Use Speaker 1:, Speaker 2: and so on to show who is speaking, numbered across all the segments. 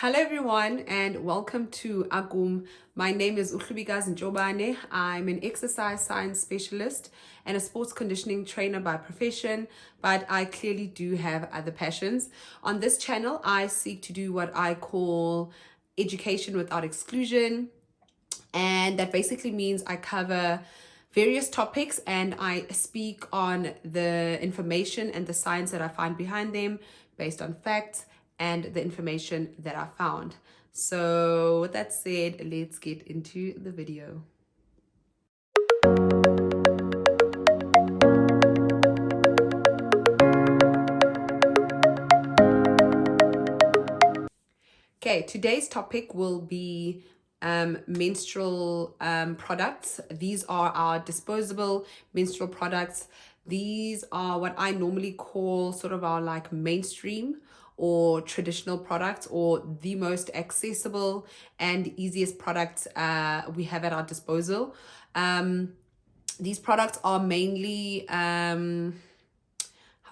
Speaker 1: Hello everyone and welcome to Agum. My name is Uhlubikazi Njobane. I'm an exercise science specialist and a sports conditioning trainer by profession, but I clearly do have other passions. On this channel, I seek to do what I call education without exclusion, and that basically means I cover various topics and I speak on the information and the science that I find behind them based on facts and the information that I found. So with that said, let's get into the video. Okay, today's topic will be menstrual products. These are our disposable menstrual products. These are what I normally call sort of our like mainstream or traditional products, or the most accessible and easiest products we have at our disposal. These products are mainly, how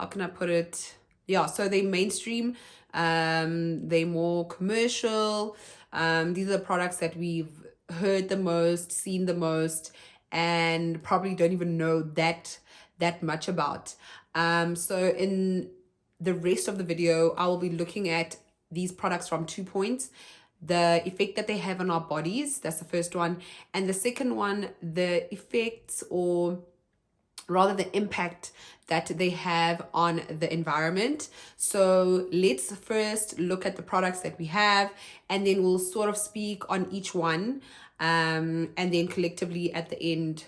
Speaker 1: can I put it? Yeah, so they mainstream, they're more commercial. These are the products that we've heard the most, seen the most, and probably don't even know that much about. So in the rest of the video, I will be looking at these products from 2 points: the effect that they have on our bodies, that's the first one, and the second one, the effects, or rather the impact that they have on the environment. So let's first look at the products that we have, and then we'll sort of speak on each one, and then collectively at the end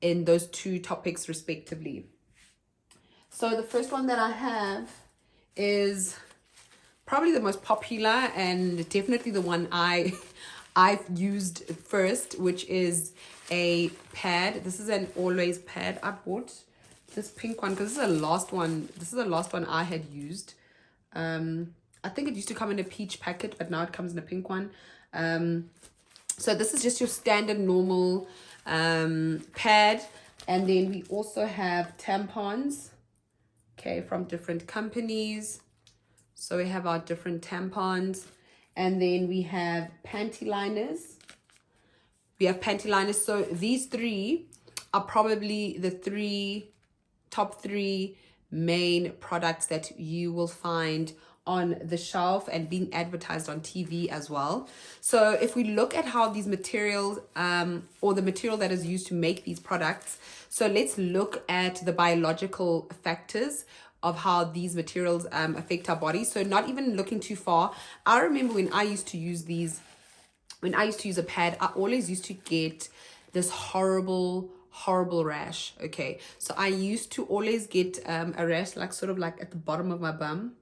Speaker 1: in those two topics respectively. So the first one that I have is probably the most popular and definitely the one I've used first, which is a pad. This is an always pad. I bought this pink one because this is the last one. This is the last one I had used. I think it used to come in a peach packet, but now it comes in a pink one. So this is just your standard normal pad. And then we also have tampons, okay, from different companies. So we have our different tampons, and then we have panty liners. So these three are probably the top three main products that you will find on the shelf and being advertised on TV as well. So if we look at how these materials, or the material that is used to make these products, so let's look at the biological factors of how these materials affect our body. So not even looking too far, I remember when I used to use a pad, I always used to get this horrible rash. Okay, so I used to always get a rash like sort of like at the bottom of my bum.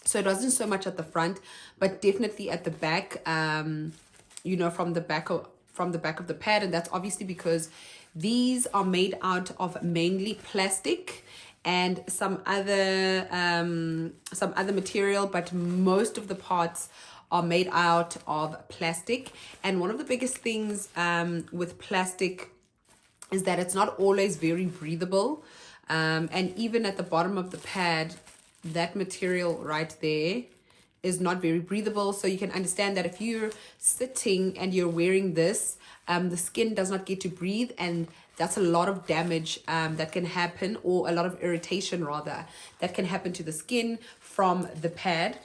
Speaker 1: So it wasn't so much at the front, but definitely at the back, you know, from the back of the pad. And that's obviously because these are made out of mainly plastic and some other material, but most of the parts are made out of plastic. And one of the biggest things with plastic is that it's not always very breathable. And even at the bottom of the pad, that material right there is not very breathable. So you can understand that if you're sitting and you're wearing this, the skin does not get to breathe, and that's a lot of damage that can happen, or a lot of irritation rather, that can happen to the skin from the pad.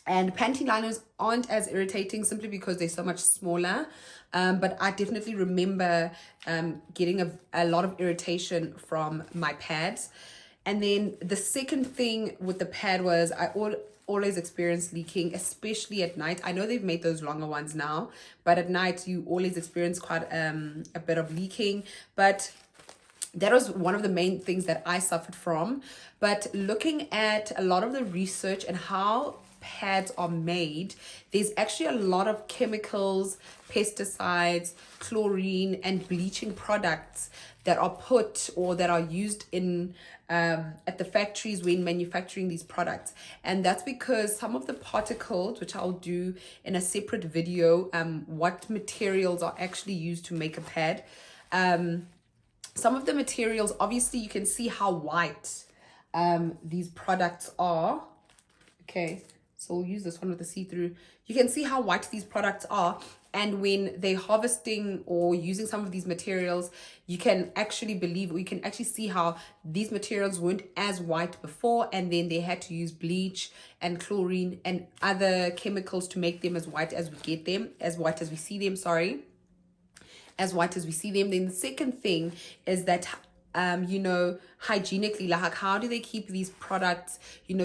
Speaker 1: And panty liners aren't as irritating simply because they're so much smaller. But I definitely remember getting a lot of irritation from my pads. And then the second thing with the pad was I always experience leaking, especially at night. I know they've made those longer ones now, but at night you always experience quite a bit of leaking. But that was one of the main things that I suffered from. But looking at a lot of the research and how pads are made, there's actually a lot of chemicals, pesticides, chlorine, and bleaching products that are put or that are used in at the factories when manufacturing these products. And that's because some of the particles, which I'll do in a separate video, what materials are actually used to make a pad. Some of the materials, obviously you can see how white these products are. Okay, So we'll use this one with the see-through. You can see how white these products are. And when they're harvesting or using some of these materials, you can actually see how these materials weren't as white before, and then they had to use bleach and chlorine and other chemicals to make them as white as we get them, as white as we see them, as white as we see them. Then the second thing is that hygienically, like how do they keep these products,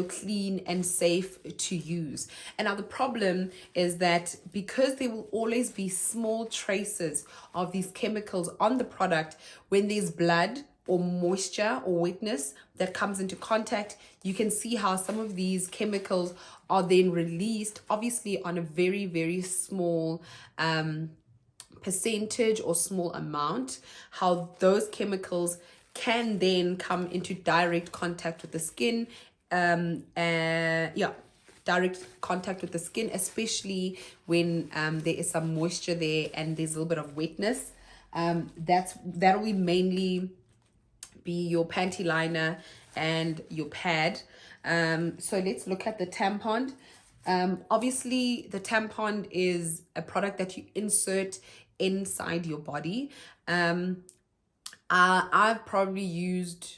Speaker 1: clean and safe to use? And now the problem is that because there will always be small traces of these chemicals on the product, when there's blood or moisture or wetness that comes into contact, you can see how some of these chemicals are then released, obviously on a very, very small percentage or small amount, how those chemicals can then come into direct contact with the skin. Direct contact with the skin, especially when there is some moisture there and there's a little bit of wetness. That will mainly be your panty liner and your pad. So let's look at the tampon. Obviously, the tampon is a product that you insert inside your body. I've probably used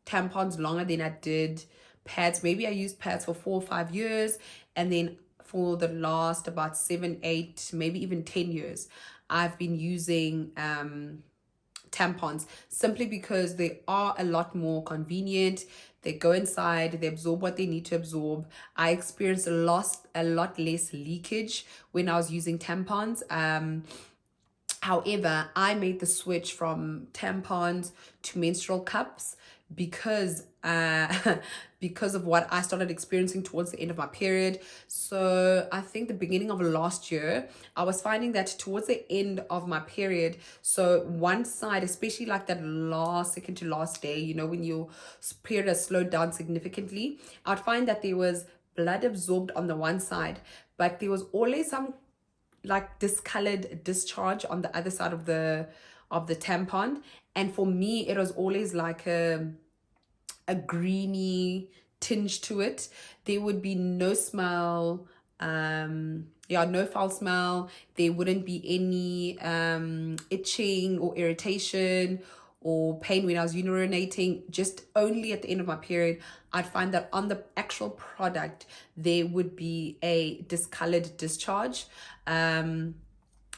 Speaker 1: tampons longer than I did pads. Maybe I used pads for 4 or 5 years, and then for the last about 7, 8, maybe even 10 years, I've been using tampons, simply because they are a lot more convenient. They go inside, they absorb what they need to absorb. I experienced a lot less leakage when I was using tampons. However, I made the switch from tampons to menstrual cups because of what I started experiencing towards the end of my period. So I think the beginning of last year, I was finding that towards the end of my period, so one side, especially like that second to last day, when your period has slowed down significantly, I'd find that there was blood absorbed on the one side, but there was always some like discolored discharge on the other side of the tampon. And for me, it was always like a greeny tinge to it. There would be no smell, no foul smell. There wouldn't be any itching or irritation or pain when I was urinating. Just only at the end of my period, I'd find that on the actual product, there would be a discolored discharge. And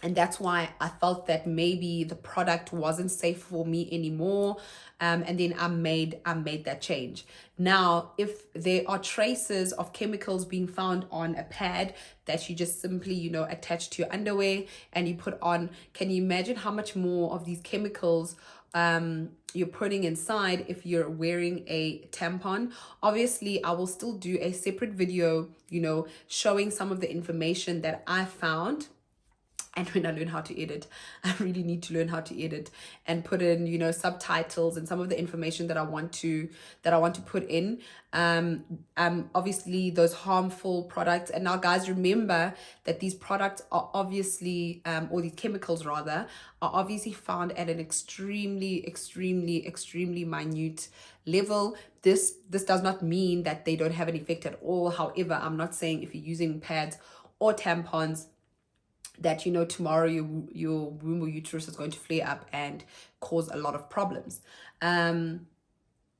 Speaker 1: that's why I felt that maybe the product wasn't safe for me anymore. And then I made that change. Now, if there are traces of chemicals being found on a pad that you just simply, attach to your underwear and you put on, can you imagine how much more of these chemicals you're putting inside if you're wearing a tampon? Obviously, I will still do a separate video, showing some of the information that I found. And when I learn how to edit, I really need to learn how to edit and put in, subtitles and some of the information that I want to put in. Obviously those harmful products. And now, guys, remember that these products are obviously, or these chemicals rather, are obviously found at an extremely, extremely, extremely minute level. This does not mean that they don't have an effect at all. However, I'm not saying if you're using pads or tampons that tomorrow your womb or uterus is going to flare up and cause a lot of problems.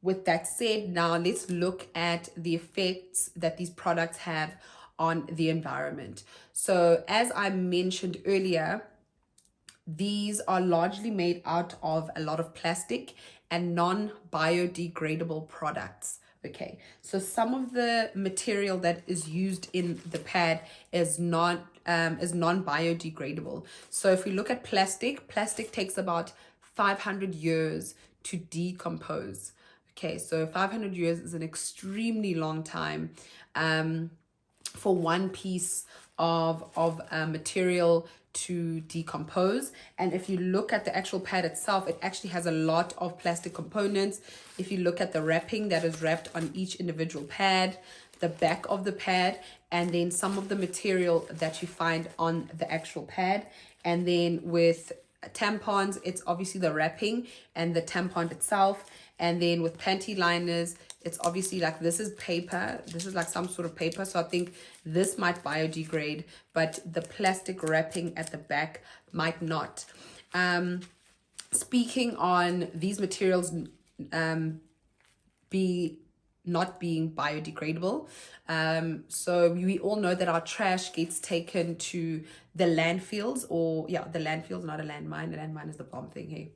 Speaker 1: With that said, now let's look at the effects that these products have on the environment. So as I mentioned earlier, these are largely made out of a lot of plastic and non-biodegradable products. Okay, so some of the material that is used in the pad is non-biodegradable. So if we look at plastic takes about 500 years to decompose. Okay, so 500 years is an extremely long time for one piece of material to decompose. And if you look at the actual pad itself, it actually has a lot of plastic components. If you look at the wrapping that is wrapped on each individual pad, the back of the pad, and then some of the material that you find on the actual pad, and then with tampons, it's obviously the wrapping and the tampon itself. And then with panty liners, it's obviously like, this is paper. This is like some sort of paper. So I think this might biodegrade, but the plastic wrapping at the back might not. Speaking on these materials not being biodegradable. So we all know that our trash gets taken to the landfills, or the landfills, not a landmine. A landmine is the bomb thing, hey.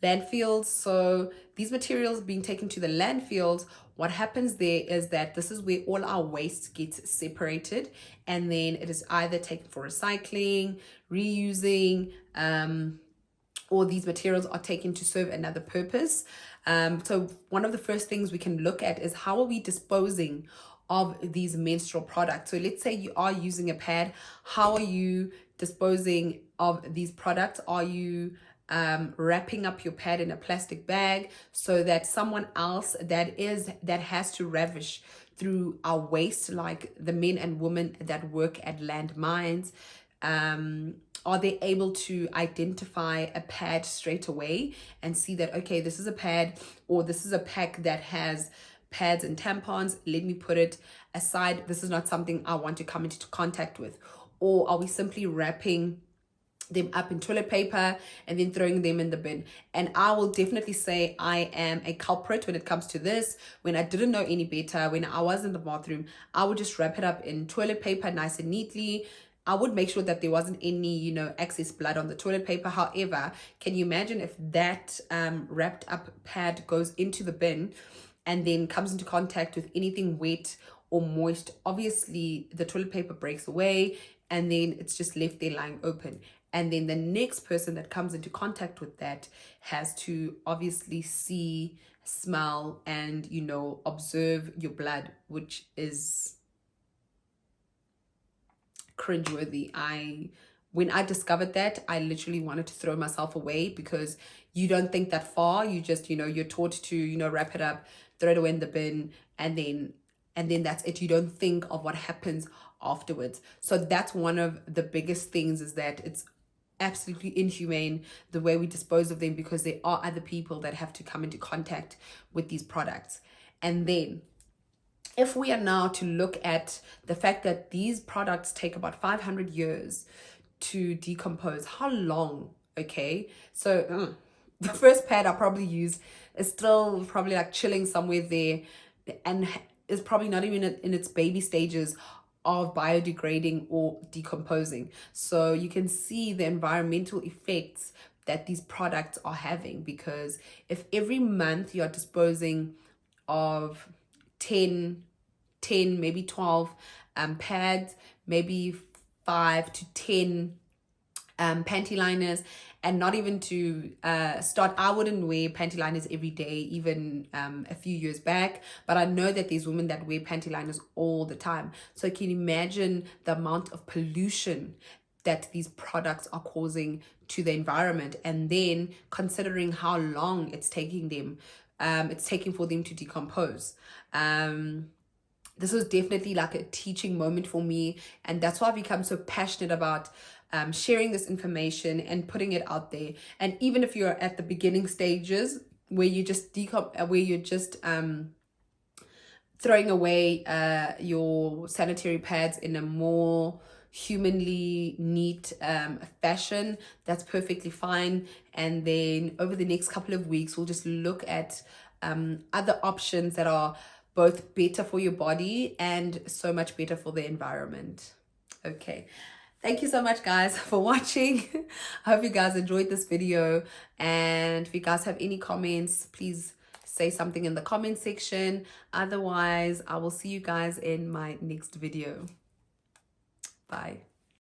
Speaker 1: Landfills. So these materials being taken to the landfills, what happens there is that this is where all our waste gets separated, and then it is either taken for recycling, reusing, or these materials are taken to serve another purpose. So one of the first things we can look at is, how are we disposing of these menstrual products? So let's say you are using a pad. How are you disposing of these products? Are you wrapping up your pad in a plastic bag so that someone else that has to ravish through our waste, like the men and women that work at landmines, are they able to identify a pad straight away and see that, okay, this is a pad, or this is a pack that has pads and tampons, let me put it aside, this is not something I want to come into contact with? Or are we simply wrapping them up in toilet paper and then throwing them in the bin? And I will definitely say I am a culprit when it comes to this. When I didn't know any better, when I was in the bathroom, I would just wrap it up in toilet paper nice and neatly. I would make sure that there wasn't any, excess blood on the toilet paper. However, can you imagine if that wrapped up pad goes into the bin and then comes into contact with anything wet or moist? Obviously, the toilet paper breaks away and then it's just left there lying open. And then the next person that comes into contact with that has to obviously see, smell, and, observe your blood, which is cringeworthy. When I discovered that, I literally wanted to throw myself away, because you don't think that far. You just, you're taught to, wrap it up, throw it away in the bin, and then that's it. You don't think of what happens afterwards. So that's one of the biggest things, is that it's absolutely inhumane the way we dispose of them, because there are other people that have to come into contact with these products. And then if we are now to look at the fact that these products take about 500 years to decompose, how long? Okay, so the first pad I probably used is still probably like chilling somewhere there, and is probably not even in its baby stages of biodegrading or decomposing. So you can see the environmental effects that these products are having, because if every month you're disposing of 10, maybe 12 pads, maybe 5 to 10 panty liners, and not even to start, I wouldn't wear panty liners every day, even a few years back, but I know that there's women that wear panty liners all the time. So can you imagine the amount of pollution that these products are causing to the environment? And then considering how long it's taking for them to decompose. This was definitely like a teaching moment for me, and that's why I've become so passionate about sharing this information and putting it out there. And even if you're at the beginning stages where you just throwing away your sanitary pads in a more humanly neat fashion, that's perfectly fine. And then over the next couple of weeks, we'll just look at other options that are both better for your body and so much better for the environment. Okay, thank you so much, guys, for watching. I hope you guys enjoyed this video, and if you guys have any comments, please say something in the comment section. Otherwise, I will see you guys in my next video. Bye.